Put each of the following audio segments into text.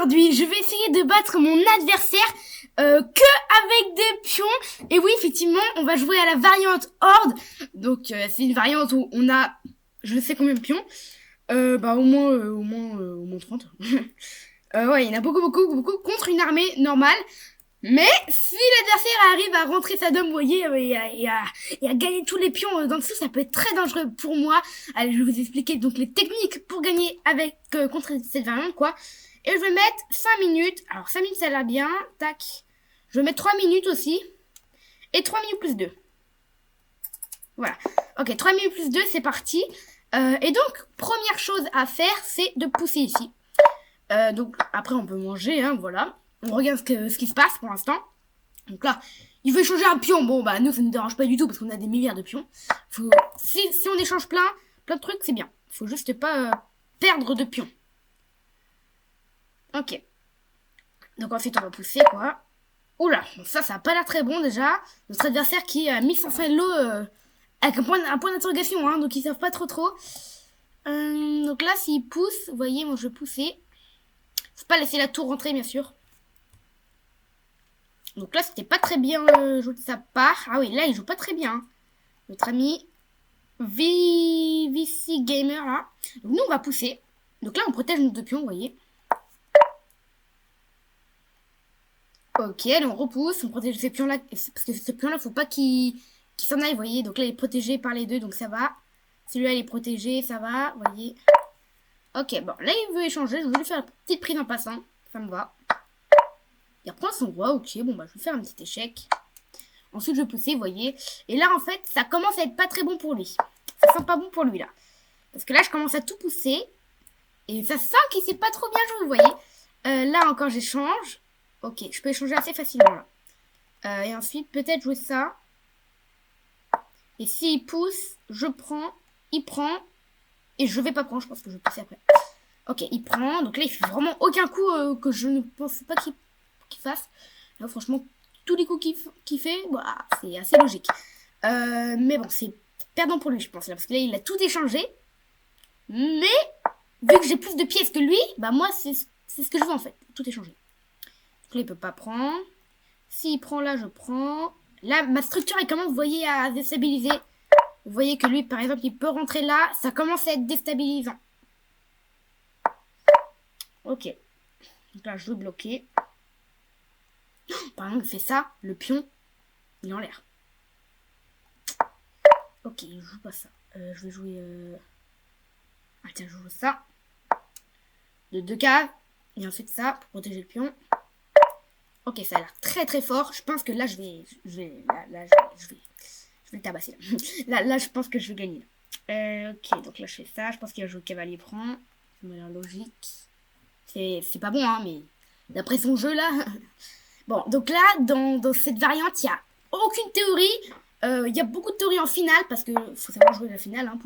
aujourd'hui, je vais essayer de battre mon adversaire que avec des pions. Et oui, effectivement, on va jouer à la variante Horde. Donc, c'est une variante où on a, je ne sais combien de pions. Au moins 30. Ouais, il y en a beaucoup contre une armée normale. Mais si l'adversaire arrive à rentrer sa dame, vous voyez, et à gagner tous les pions dans le dessous, ça peut être très dangereux pour moi. Allez, je vais vous expliquer donc les techniques pour gagner avec contre cette variante, quoi. Et je vais mettre 5 minutes. Alors 5 minutes, ça a l'air bien. Tac. Je vais mettre 3 minutes aussi. Et 3 minutes plus 2. Voilà. Ok, 3 minutes plus 2, c'est parti. Et donc, première chose à faire, c'est de pousser ici. Donc, après, on peut manger, hein, voilà. On regarde ce qui se passe pour l'instant. Donc là, il veut échanger un pion. Bon, bah, nous, ça ne nous dérange pas du tout parce qu'on a des milliards de pions. Si on échange plein de trucs, c'est bien. Faut juste pas perdre de pions. Ok. Donc ensuite, on va pousser, quoi. Oula, ça a pas l'air très bon, déjà. Notre adversaire qui a 1500 Hello avec un point d'interrogation, hein. Donc, ils savent pas trop. Donc là, s'il pousse, vous voyez, moi, je vais pousser. Faut pas laisser la tour rentrer, bien sûr. Donc là, c'était pas très bien joué de sa part. Ah oui, là, il joue pas très bien. Hein. Notre ami VC Gamer, là. Donc nous, on va pousser. Donc là, on protège nos deux pions, vous voyez. Ok, là, on repousse. On protège ces pions-là. Parce que ce pion-là, faut pas qu'il s'en aille, vous voyez. Donc là, il est protégé par les deux, donc ça va. Celui-là, il est protégé, ça va, vous voyez. Ok, bon, là, il veut échanger. Je vais lui faire une petite prise en passant. Ça me va. Il reprend son roi, ok, bon bah je vais faire un petit échec. Ensuite je vais pousser, vous voyez. Et là en fait, ça commence à être pas très bon pour lui. Ça sent pas bon pour lui là. Parce que là je commence à tout pousser. Et ça sent qu'il sait pas trop bien jouer, vous voyez. Là encore j'échange. Ok, je peux échanger assez facilement là. Et ensuite peut-être jouer ça. Et s'il pousse, je prends, il prend. Et je vais pas prendre, je pense que je vais pousser après. Ok, il prend. Donc là il fait vraiment aucun coup que je ne pensais pas qu'il fasse. Là, franchement, tous les coups qu'il fait, bah, c'est assez logique. Mais bon, c'est perdant pour lui, je pense. Là, parce que là, il a tout échangé. Mais, vu que j'ai plus de pièces que lui, bah moi, c'est ce que je veux en fait. Tout échanger. Donc là, il peut pas prendre. S'il prend là, je prends. Là, ma structure, elle commence, vous voyez, à déstabiliser. Vous voyez que lui, par exemple, il peut rentrer là. Ça commence à être déstabilisant. Ok. Donc là, je veux bloquer. Par exemple, il fait ça, le pion, il est en l'air. Ok, il joue pas ça. Je vais jouer... Ah tiens, je joue ça. De 2 cases. Et ensuite ça, pour protéger le pion. Ok, ça a l'air très fort. Je pense que là, je vais le tabasser. Là, je pense que je vais gagner. Ok, donc là, je fais ça. Je pense qu'il va jouer le cavalier prend. Ça m'a l'air logique. C'est pas bon, hein, mais d'après son jeu, là... Bon, donc là, dans cette variante, il n'y a aucune théorie. Il y a beaucoup de théories en finale, parce qu'il faut savoir jouer la finale hein,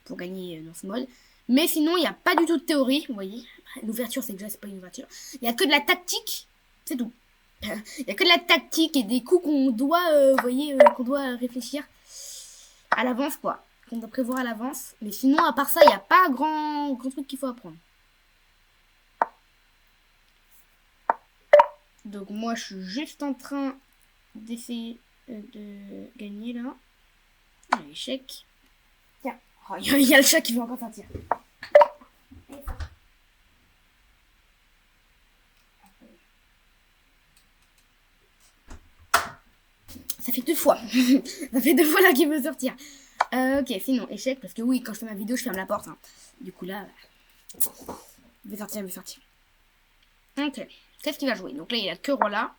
pour gagner dans ce mode. Mais sinon, il n'y a pas du tout de théorie, vous voyez. L'ouverture, c'est déjà, c'est pas une ouverture. Il n'y a que de la tactique, c'est tout. Il n'y a que de la tactique et des coups qu'on doit, vous voyez, qu'on doit réfléchir à l'avance, quoi. Qu'on doit prévoir à l'avance. Mais sinon, à part ça, il n'y a pas grand truc qu'il faut apprendre. Donc moi, je suis juste en train d'essayer de gagner là. Un échec. Tiens, oh, il y a le chat qui veut encore sortir. Ça fait 2 fois. Ça fait 2 fois là qu'il veut sortir. Ok, sinon, échec. Parce que oui, quand je fais ma vidéo, je ferme la porte. Hein. Du coup là, il veut sortir. Ok. Qu'est-ce qu'il va jouer? Donc là, il a que roi là.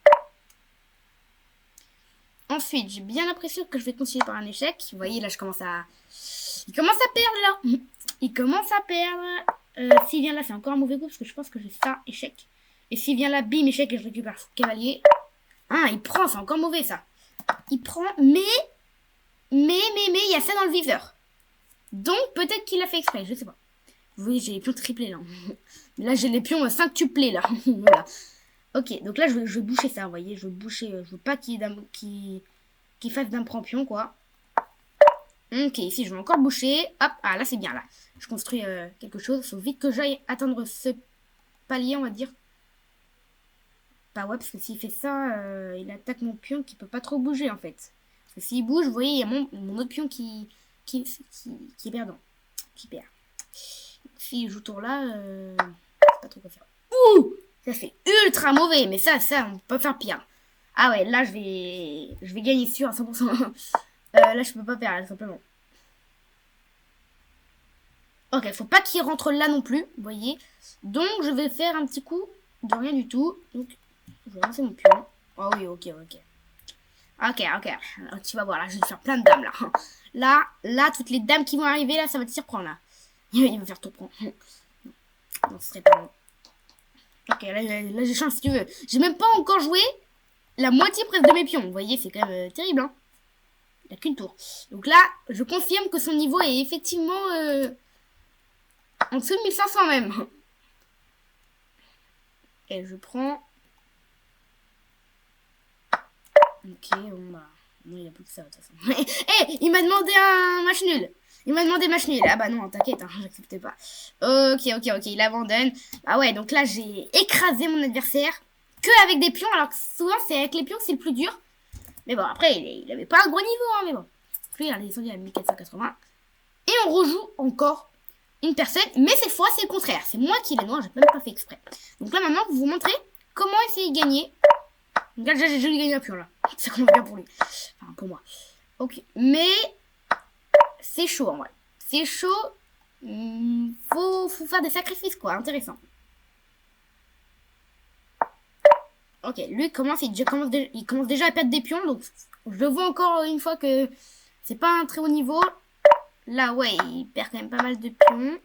Ensuite, j'ai bien l'impression que je vais continuer par un échec. Vous voyez, là, il commence à perdre, là. Il commence à perdre. S'il vient là, c'est encore un mauvais coup, parce que je pense que j'ai ça, échec. Et s'il vient là, bim, échec, et je récupère cavalier. Ah, il prend, c'est encore mauvais, ça. Il prend, mais, il y a ça dans le viseur. Donc, peut-être qu'il a fait exprès, je sais pas. Vous voyez, j'ai les pions triplés, là. Là, j'ai les pions quintuplés, là. Voilà. Ok, donc là, je vais boucher ça, vous voyez. Je veux boucher, je veux pas qu'il fasse d'un pion, quoi. Ok, ici, je vais encore boucher. Hop, ah, là, c'est bien, là. Je construis quelque chose. Il faut vite que j'aille atteindre ce palier, on va dire. Bah ouais, parce que s'il fait ça, il attaque mon pion qui peut pas trop bouger en fait. Parce que s'il bouge, vous voyez, il y a mon autre pion qui est perdant. Qui perd. S'il joue tour là, c'est pas trop quoi faire. Ouh! Ça fait ultra mauvais, mais ça, on peut faire pire. Ah ouais, là, je vais gagner sûr à 100%. Là, je peux pas perdre, tout simplement. Ok, faut pas qu'il rentre là non plus, vous voyez. Donc, je vais faire un petit coup de rien du tout. Donc, je vais lancer mon pion. Oh oui, ok. Ok, tu vas voir, là, je vais faire plein de dames, là. Là, toutes les dames qui vont arriver, là, ça va te surprendre, là. Il va faire tout prendre. Non, ce serait pas bon. Ok, là j'ai chance, si tu veux. J'ai même pas encore joué la moitié presque de mes pions. Vous voyez, c'est quand même terrible, hein. Il n'a qu'une tour. Donc là, je confirme que son niveau est effectivement en dessous de 1500 même. Et je prends... Ok, bon bah... Non, il a plus que ça, de toute façon. Eh, il m'a demandé un match nul. Il m'a demandé match nul. Ah bah non, t'inquiète, hein, j'acceptais pas. Ok, il abandonne. Ah ouais, donc là, j'ai écrasé mon adversaire que avec des pions. Alors que souvent, c'est avec les pions que c'est le plus dur. Mais bon, après, il avait pas un gros niveau, hein, mais bon. Puis, il a descendu à 1480. Et on rejoue encore une personne. Mais cette fois, c'est le contraire. C'est moi qui l'ai noir, j'ai même pas fait exprès. Donc là, maintenant, vous montrer comment essayer de gagner. Donc là, déjà, j'ai gagné un pion, là. Ça commence bien pour lui. Enfin, pour moi. Ok. Mais, c'est chaud, en vrai. C'est chaud. Faut faire des sacrifices, quoi. Intéressant. Ok, lui il commence déjà à perdre des pions, donc je le vois encore une fois que c'est pas un très haut niveau. Là, ouais, il perd quand même pas mal de pions.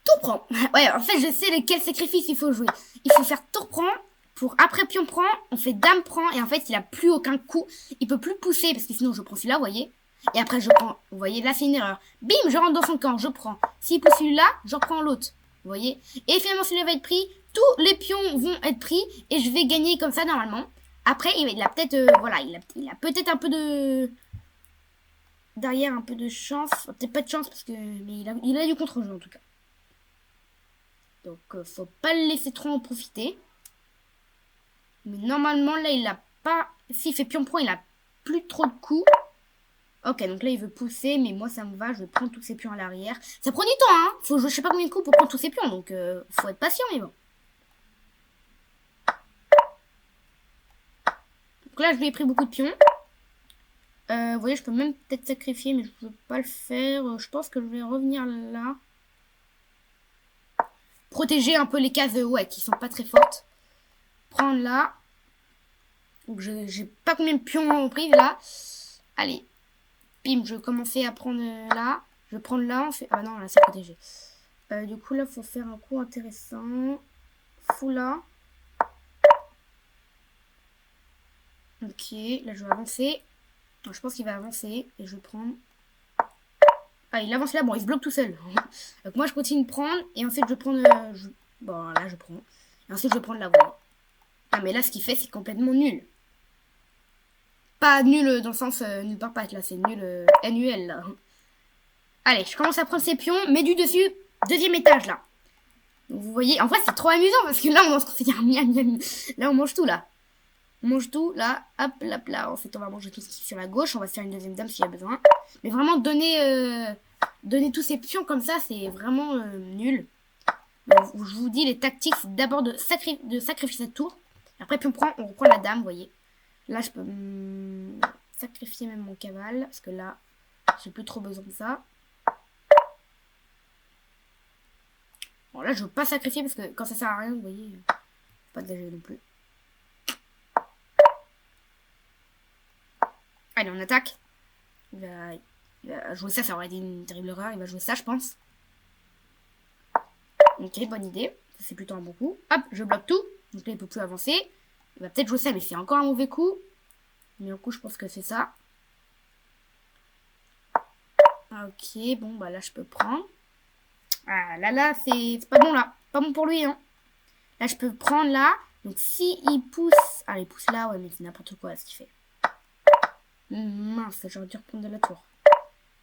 Tout prend. Ouais, en fait, je sais lesquels sacrifices il faut jouer. Il faut faire tour prend, pour après pion prend, on fait dame prend, et en fait, il a plus aucun coup. Il peut plus pousser, parce que sinon, je prends celui-là, vous voyez. Et après, je prends, vous voyez, là, c'est une erreur. Bim, je rentre dans son camp, je prends. S'il pousse celui-là, je reprends l'autre. Vous voyez. Et finalement, celui-là va être pris. Tous les pions vont être pris, et je vais gagner comme ça, normalement. Après, il a peut-être, voilà, il a peut-être un peu de... Derrière, un peu de chance. Peut-être pas de chance, parce que... Mais il a du contre-jeu, en tout cas. Donc, faut pas le laisser trop en profiter. Mais normalement, là, il a pas... S'il fait pion prend, il a plus trop de coups. Ok, donc là, il veut pousser, mais moi, ça me va. Je vais prendre tous ces pions à l'arrière. Ça prend du temps, hein. Faut jouer je sais pas combien de coups pour prendre tous ces pions. Donc, faut être patient, mais bon. Donc là, je lui ai pris beaucoup de pions. Vous voyez, je peux même peut-être sacrifier, mais je veux pas le faire. Je pense que je vais revenir là. Protéger un peu les cases, ouais, qui sont pas très fortes. Prendre là. Donc, j'ai pas combien de pions en prise, là. Allez. Bim, je vais commencer à prendre là. Je vais prendre là. On fait... Ah non, là, c'est protégé. Du coup, là, faut faire un coup intéressant. Fou là. Ok, là, je vais avancer. Donc, je pense qu'il va avancer. Et je vais prendre... Ah, il avance là. Bon, il se bloque tout seul. Donc, moi, je continue de prendre. Et ensuite, je vais prendre... Bon, là, je prends. Et ensuite, je vais prendre la voie. Ah, mais là, ce qu'il fait, c'est complètement nul. Pas nul dans le sens nul par patte, là. C'est nul NUL, là. Allez, je commence à prendre ces pions. Mets du dessus. Deuxième étage, là. Donc, vous voyez... En vrai, c'est trop amusant. Parce que là, on mange... Là, on mange tout, là. On mange tout, là, hop, là. En fait, on va manger tout ce qui est sur la gauche. On va se faire une deuxième dame s'il y a besoin. Mais vraiment, donner tous ces pions comme ça, c'est vraiment nul. Donc, je vous dis, les tactiques, c'est d'abord de sacrifier cette tour. Après, puis on reprend la dame, vous voyez. Là, je peux sacrifier même mon cavale. Parce que là, j'ai plus trop besoin de ça. Bon, là, je veux pas sacrifier parce que quand ça sert à rien, vous voyez, pas de la non plus. Allez, on attaque. Il va jouer ça aurait été une terrible erreur. Il va jouer ça, je pense. Ok, bonne idée. C'est plutôt un bon coup. Hop, je bloque tout. Donc là, il peut plus avancer. Il va peut-être jouer ça, mais c'est encore un mauvais coup. Mais du coup, je pense que c'est ça. Ok, bon, bah là, je peux prendre. Ah, là, c'est pas bon, là. Pas bon pour lui, hein. Là, je peux prendre, là. Donc, si il pousse... Ah, il pousse là, ouais, mais c'est n'importe quoi, ce qu'il fait. Mince, j'aurais dû reprendre de la tour.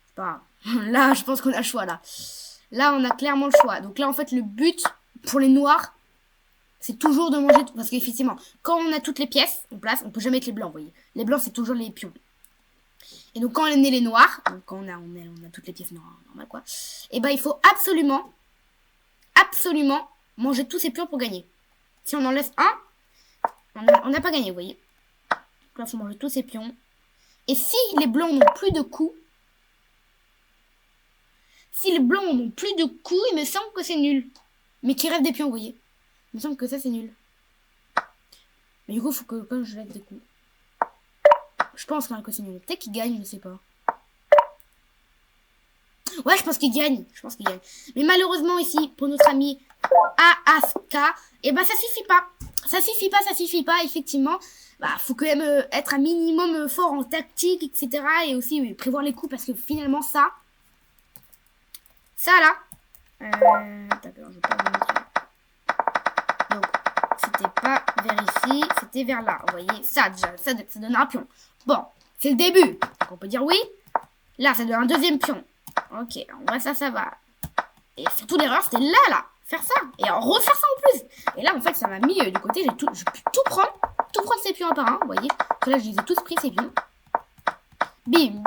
C'est pas grave. Là, je pense qu'on a le choix, là. Là, on a clairement le choix. Donc là, en fait, le but, pour les noirs, c'est toujours de manger... Parce qu'effectivement, quand on a toutes les pièces en place, on peut jamais mettre les blancs, vous voyez. Les blancs, c'est toujours les pions. Et donc, quand on est les noirs, donc quand on a toutes les pièces noires, normal quoi, et ben il faut absolument manger tous ces pions pour gagner. Si on en laisse un, on n'a pas gagné, vous voyez. Donc là, il faut manger tous ces pions. Et si les blancs n'ont plus de coups, il me semble que c'est nul. Mais qu'il reste des pions, vous voyez. Il me semble que ça, c'est nul. Mais du coup, il faut que quand je laisse des coups. Je pense que c'est nul. Peut-être qu'il gagne, je sais pas. Ouais, je pense qu'il gagne. Mais malheureusement, ici, pour notre ami AASK, et ben ça suffit pas. Ça suffit pas, effectivement. Bah, faut quand même être un minimum fort en tactique, etc. Et aussi prévoir les coups, parce que finalement, ça là. D'accord, je vais pas vous montrer. Donc, c'était pas vers ici, c'était vers là. Vous voyez, ça déjà, ça donne un pion. Bon, c'est le début. Donc on peut dire oui. Là, ça donne un deuxième pion. Ok, en vrai, ça va. Et surtout, l'erreur, c'était là. Faire ça. Et en refaire ça en plus. Et là, en fait, ça m'a mis du côté. Je peux tout prendre ces pions un par un. Vous voyez. Que là, je les ai tous pris, ces pions. Bim,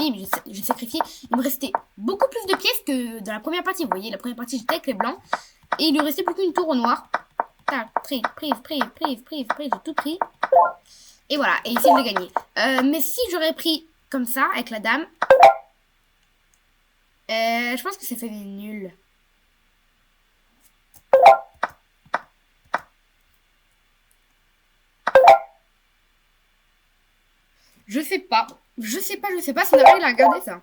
j'ai sacrifié. Il me restait beaucoup plus de pièces que dans la première partie. Vous voyez, la première partie, j'étais avec les blancs. Et il lui restait plus qu'une tour au noir. Tac, prise. J'ai tout pris. Et voilà. Et ici, je l'ai gagné. Mais si j'aurais pris comme ça, avec la dame, je pense que ça fait nul. Je sais pas. Ça n'a rien à regarder, ça.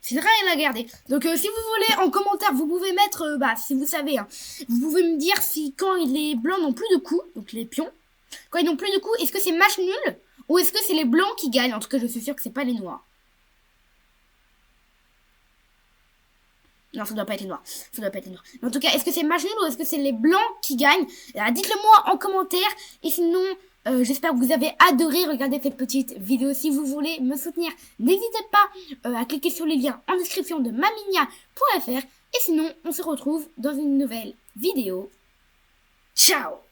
C'est rien à garder. Donc si vous voulez, en commentaire, vous pouvez mettre, si vous savez, hein, vous pouvez me dire si quand les blancs n'ont plus de coups, donc les pions, quand ils n'ont plus de coups, est-ce que c'est match nul ou est-ce que c'est les blancs qui gagnent? En tout cas, je suis sûre que c'est pas les noirs. Non, ça doit pas être les noirs. Mais en tout cas, est-ce que c'est match nul ou est-ce que c'est les blancs qui gagnent? Dites-le moi en commentaire. Et sinon, j'espère que vous avez adoré regarder cette petite vidéo. Si vous voulez me soutenir, n'hésitez pas à cliquer sur les liens en description de maminia.fr. Et sinon, on se retrouve dans une nouvelle vidéo. Ciao!